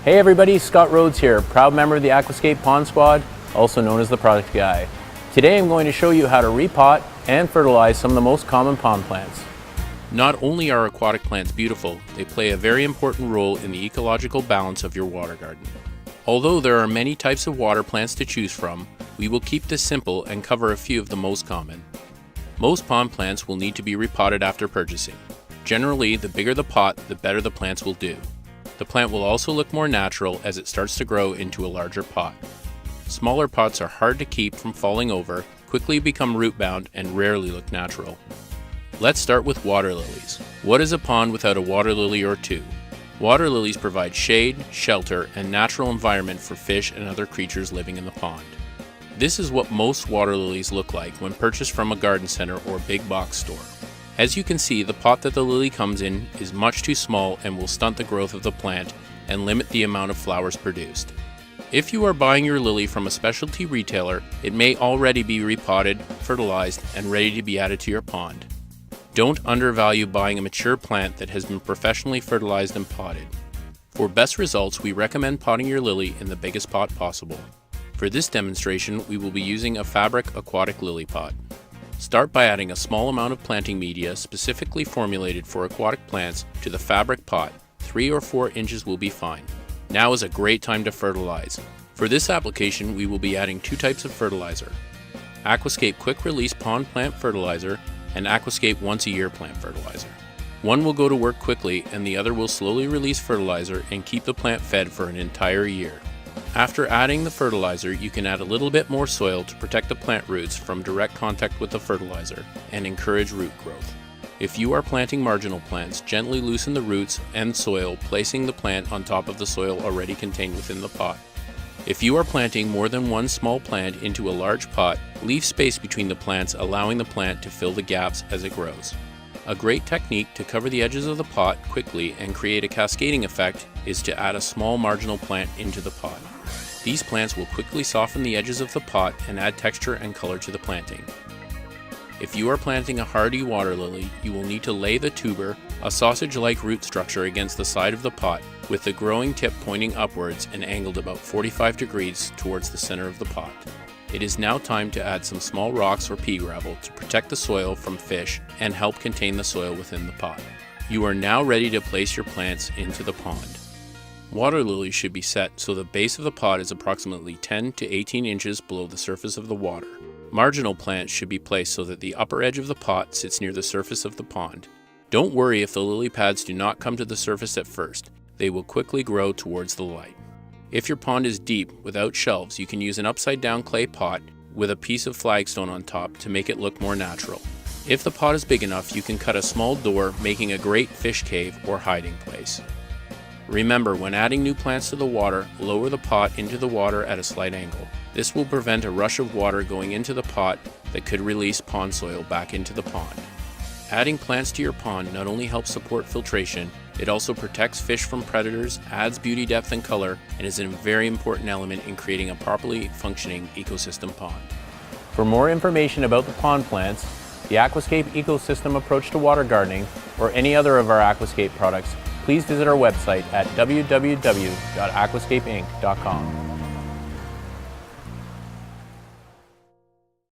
Hey everybody, Scott Rhodes here, proud member of the Aquascape Pond Squad, also known as the Product Guy. Today I'm going to show you how to repot and fertilize some of the most common pond plants. Not only are aquatic plants beautiful, they play a very important role in the ecological balance of your water garden. Although there are many types of water plants to choose from, we will keep this simple and cover a few of the most common. Most pond plants will need to be repotted after purchasing. Generally, the bigger the pot, the better the plants will do. The plant will also look more natural as it starts to grow into a larger pot. Smaller pots are hard to keep from falling over, quickly become root bound, and rarely look natural. Let's start with water lilies. What is a pond without a water lily or two? Water lilies provide shade, shelter, and natural environment for fish and other creatures living in the pond. This is what most water lilies look like when purchased from a garden center or big box store. As you can see, the pot that the lily comes in is much too small and will stunt the growth of the plant and limit the amount of flowers produced. If you are buying your lily from a specialty retailer, it may already be repotted, fertilized, and ready to be added to your pond. Don't undervalue buying a mature plant that has been professionally fertilized and potted. For best results, we recommend potting your lily in the biggest pot possible. For this demonstration, we will be using a fabric aquatic lily pot. Start by adding a small amount of planting media specifically formulated for aquatic plants to the fabric pot. 3 or 4 inches will be fine. Now is a great time to fertilize. For this application, we will be adding 2 types of fertilizer: Aquascape Quick Release Pond Plant Fertilizer and Aquascape Once a Year Plant Fertilizer. One will go to work quickly and the other will slowly release fertilizer and keep the plant fed for an entire year. After adding the fertilizer, you can add a little bit more soil to protect the plant roots from direct contact with the fertilizer and encourage root growth. If you are planting marginal plants, gently loosen the roots and soil, placing the plant on top of the soil already contained within the pot. If you are planting more than one small plant into a large pot, leave space between the plants, allowing the plant to fill the gaps as it grows. A great technique to cover the edges of the pot quickly and create a cascading effect is to add a small marginal plant into the pot. These plants will quickly soften the edges of the pot and add texture and color to the planting. If you are planting a hardy water lily, you will need to lay the tuber, a sausage-like root structure, against the side of the pot, with the growing tip pointing upwards and angled about 45 degrees towards the center of the pot. It is now time to add some small rocks or pea gravel to protect the soil from fish and help contain the soil within the pot. You are now ready to place your plants into the pond. Water lilies should be set so the base of the pot is approximately 10 to 18 inches below the surface of the water. Marginal plants should be placed so that the upper edge of the pot sits near the surface of the pond. Don't worry if the lily pads do not come to the surface at first. They will quickly grow towards the light. If your pond is deep without shelves, you can use an upside down clay pot with a piece of flagstone on top to make it look more natural. If the pot is big enough, you can cut a small door, making a great fish cave or hiding place. Remember, when adding new plants to the water, lower the pot into the water at a slight angle. This will prevent a rush of water going into the pot that could release pond soil back into the pond. Adding plants to your pond not only helps support filtration, it also protects fish from predators, adds beauty, depth, and color, and is a very important element in creating a properly functioning ecosystem pond. For more information about the pond plants, the Aquascape ecosystem approach to water gardening, or any other of our Aquascape products, please visit our website at www.aquascapeinc.com.